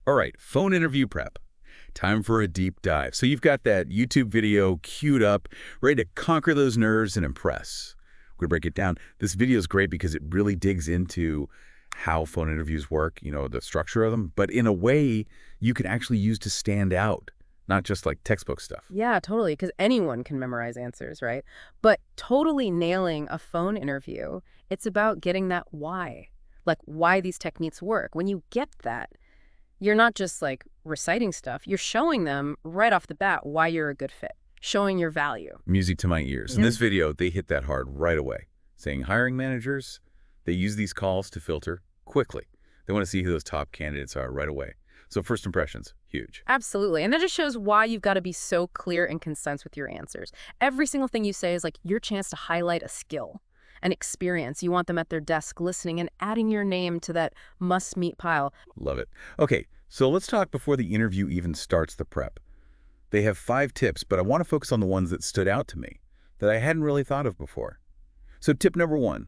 All right, phone interview prep. Time for a deep dive. So you've got that YouTube video queued up, ready to conquer those nerves and impress. We're going to break it down. This video is great because it really digs into how phone interviews work, the structure of them, but in a way you can actually use to stand out, not just like textbook stuff. Yeah, totally, because anyone can memorize answers, right? But totally nailing a phone interview, it's about getting that why, like why these techniques work. When you get that, you're not just like reciting stuff, you're showing them right off the bat why you're a good fit, showing your value. Music to my ears. In Yeah. this video, they hit that hard right away, saying hiring managers, they use these calls to filter quickly. They want to see who those top candidates are right away. So first impressions, huge. Absolutely. And that just shows why you've got to be so clear and concise with your answers. Every single thing you say is like your chance to highlight a skill, an experience. You want them at their desk listening and adding your name to that must-meet pile. Love it. Okay, so let's talk before the interview even starts the prep. They have 5 tips, but I want to focus on the ones that stood out to me, that I hadn't really thought of before. So tip number 1,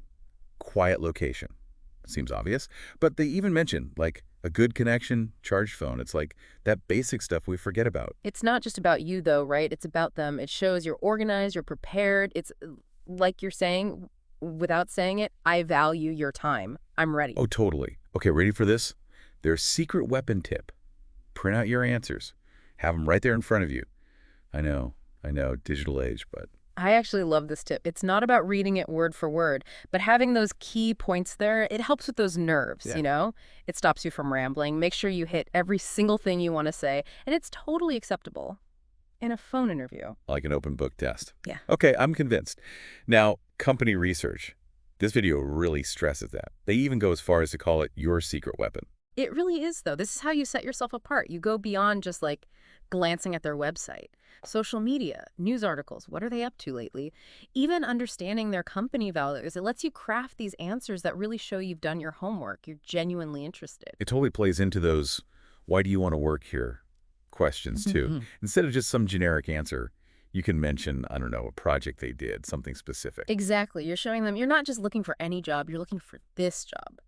quiet location. Seems obvious, but they even mention, like, a good connection, charged phone. It's like that basic stuff we forget about. It's not just about you, though, right? It's about them. It shows you're organized, you're prepared. It's like you're saying, without saying it, I value your time. I'm ready. Oh, totally. Okay, ready for this? Their secret weapon tip. Print out your answers. Have them right there in front of you. I know, digital age, but I actually love this tip. It's not about reading it word for word, but having those key points there, it helps with those nerves, yeah. It stops you from rambling. Make sure you hit every single thing you want to say, and it's totally acceptable in a phone interview. Like an open book test. Yeah. Okay, I'm convinced. Now, company research. This video really stresses that. They even go as far as to call it your secret weapon. It really is, though. This is how you set yourself apart. You go beyond just like glancing at their website. Social media, news articles, what are they up to lately? Even understanding their company values, it lets you craft these answers that really show you've done your homework. You're genuinely interested. It totally plays into those, why do you want to work here questions too. Instead of just some generic answer, you can mention, I don't know, a project they did, something specific. Exactly. You're showing them you're not just looking for any job, you're looking for this job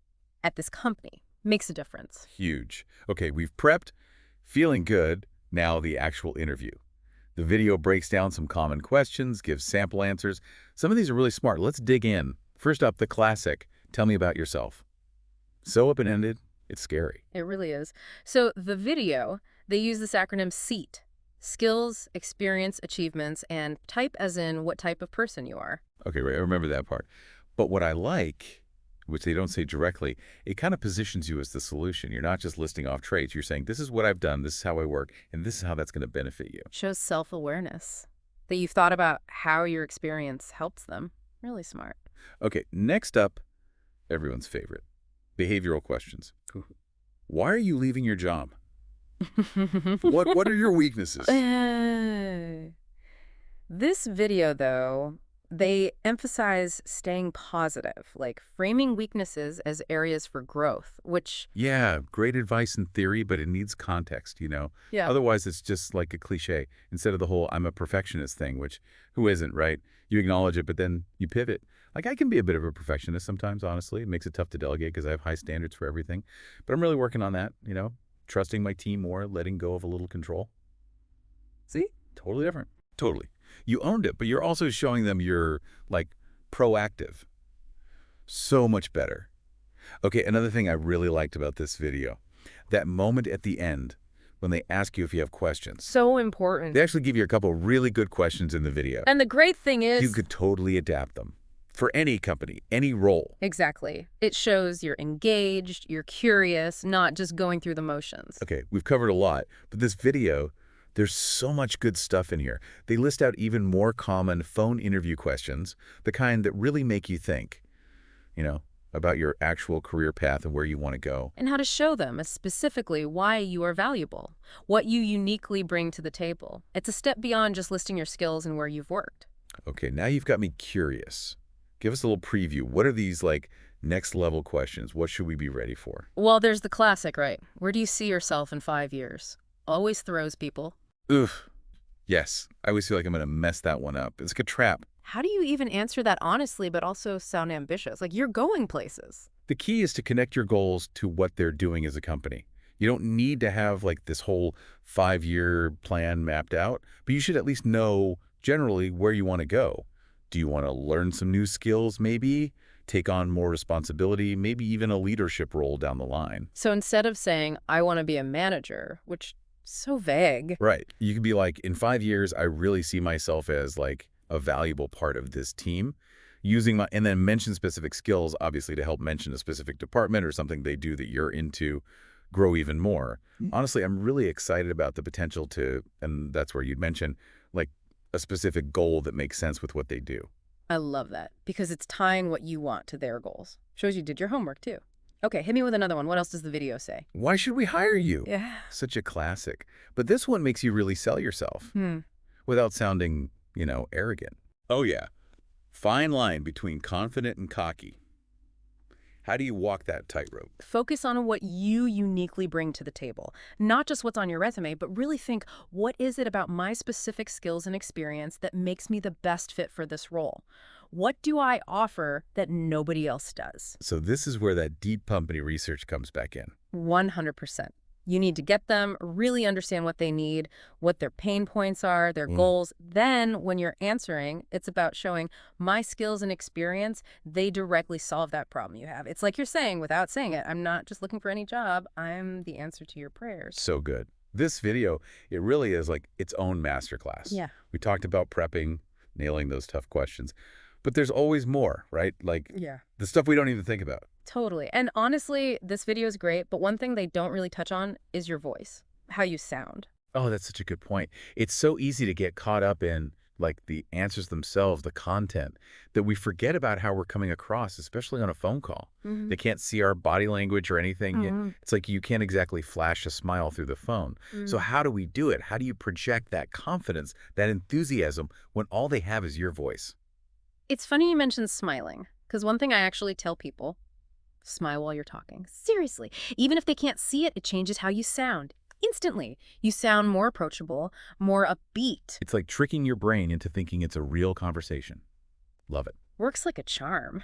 at this company. Makes a difference. Huge. Okay, we've prepped, feeling good, now the actual interview. The video breaks down some common questions, gives sample answers. Some of these are really smart. Let's dig in. First up, the classic, tell me about yourself. So open-ended, it's scary. It really is. So the video, they use this acronym SEAT. Skills, experience, achievements, and type as in what type of person you are. Okay, right, I remember that part. But what I like, which they don't say directly, it kind of positions you as the solution. You're not just listing off traits. You're saying, this is what I've done, this is how I work, and this is how that's going to benefit you. Shows self-awareness. That you've thought about how your experience helps them. Really smart. Okay, next up, everyone's favorite, behavioral questions. Why are you leaving your job? What are your weaknesses? This video, though, they emphasize staying positive, like framing weaknesses as areas for growth, which, Yeah, great advice in theory, but it needs context. yeah, Otherwise, it's just like a cliche. Instead of the whole I'm a perfectionist thing, which who isn't, right? You acknowledge it, but then you pivot. Like I can be a bit of a perfectionist sometimes, honestly. It makes it tough to delegate because I have high standards for everything. But I'm really working on that, trusting my team more, letting go of a little control. See? Totally different. Totally. You owned it, but you're also showing them you're, like, proactive. So much better. Okay, another thing I really liked about this video, that moment at the end when they ask you if you have questions. so important. They actually give you a couple really good questions in the video. And the great thing is... You could totally adapt them for any company, any role. Exactly. It shows you're engaged, you're curious, not just going through the motions. Okay, we've covered a lot, but this video, there's so much good stuff in here. They list out even more common phone interview questions, the kind that really make you think, about your actual career path and where you want to go. And how to show them specifically why you are valuable, what you uniquely bring to the table. It's a step beyond just listing your skills and where you've worked. Okay, now you've got me curious. Give us a little preview. What are these, like, next level questions? What should we be ready for? Well, there's the classic, right? Where do you see yourself in 5 years? Always throws people. Oof. Yes, I always feel like I'm going to mess that one up. It's like a trap. How do you even answer that honestly but also sound ambitious? Like you're going places. The key is to connect your goals to what they're doing as a company. You don't need to have like this whole 5-year plan mapped out, but you should at least know generally where you want to go. Do you want to learn some new skills, maybe? Take on more responsibility, maybe even a leadership role down the line. So instead of saying, I want to be a manager, which so vague. Right. You could be like, in 5 years, I really see myself as like a valuable part of this team. Using my, and then mention specific skills, obviously, to help mention a specific department or something they do that you're into, grow even more. Honestly, I'm really excited about the potential to, and that's where you'd mention, like a specific goal that makes sense with what they do. I love that because it's tying what you want to their goals. Shows you did your homework too. Okay, hit me with another one. What else does the video say? Why should we hire you? Yeah. Such a classic. But this one makes you really sell yourself Hmm. without sounding, arrogant. Oh, yeah. Fine line between confident and cocky. How do you walk that tightrope? Focus on what you uniquely bring to the table, not just what's on your resume, but really think, what is it about my specific skills and experience that makes me the best fit for this role? What do I offer that nobody else does? So this is where that deep company research comes back in. 100%. You need to get them, really understand what they need, what their pain points are, their goals. Then when you're answering, it's about showing my skills and experience, they directly solve that problem you have. It's like you're saying without saying it, I'm not just looking for any job, I'm the answer to your prayers. So good. This video, it really is like its own masterclass. Yeah. We talked about prepping, nailing those tough questions, but there's always more, right? Like Yeah. the stuff we don't even think about. Totally. And honestly, this video is great, but one thing they don't really touch on is your voice, how you sound. Oh, that's such a good point. It's so easy to get caught up in like the answers themselves, the content, that we forget about how we're coming across, especially on a phone call. Mm-hmm. They can't see our body language or anything. Mm-hmm. It's like you can't exactly flash a smile through the phone. So how do we do it? How do you project that confidence, that enthusiasm when all they have is your voice? It's funny you mentioned smiling, because one thing I actually tell people, smile while you're talking. Seriously. Even if they can't see it, it changes how you sound. Instantly. You sound more approachable, more upbeat. It's like tricking your brain into thinking it's a real conversation. Love it. Works like a charm.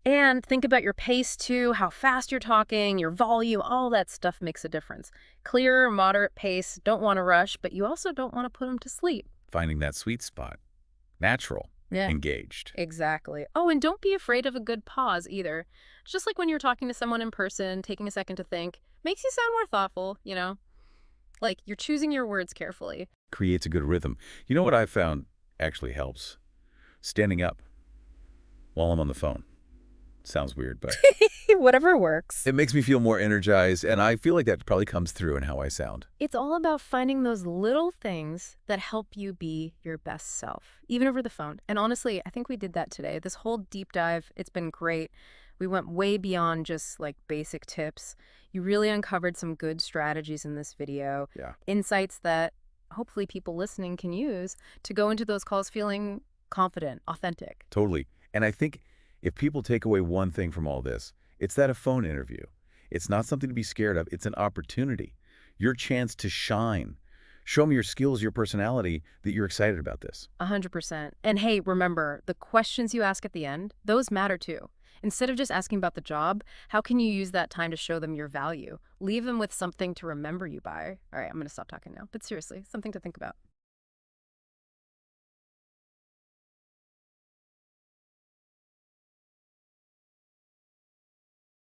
And think about your pace too, how fast you're talking, your volume, all that stuff makes a difference. Clear, moderate pace, don't want to rush, but you also don't want to put them to sleep. Finding that sweet spot. Natural. Yeah. Engaged. Exactly. Oh, and don't be afraid of a good pause either. Just like when you're talking to someone in person, taking a second to think, makes you sound more thoughtful. Like you're choosing your words carefully. Creates a good rhythm. You know what I found actually helps? Standing up while I'm on the phone. Sounds weird, but Whatever works. it makes me feel more energized, and I feel like that probably comes through in how I sound. It's all about finding those little things that help you be your best self, even over the phone. And honestly, I think we did that today. This whole deep dive, it's been great. We went way beyond just like basic tips. You really uncovered some good strategies in this video. Yeah. Insights that hopefully people listening can use to go into those calls feeling confident, authentic. Totally. And I think if people take away one thing from all this, it's that a phone interview. It's not something to be scared of. It's an opportunity. Your chance to shine. Show them your skills, your personality, that you're excited about this. 100%. And hey, remember, the questions you ask at the end, those matter too. Instead of just asking about the job, how can you use that time to show them your value? Leave them with something to remember you by. All right, I'm going to stop talking now. But seriously, something to think about.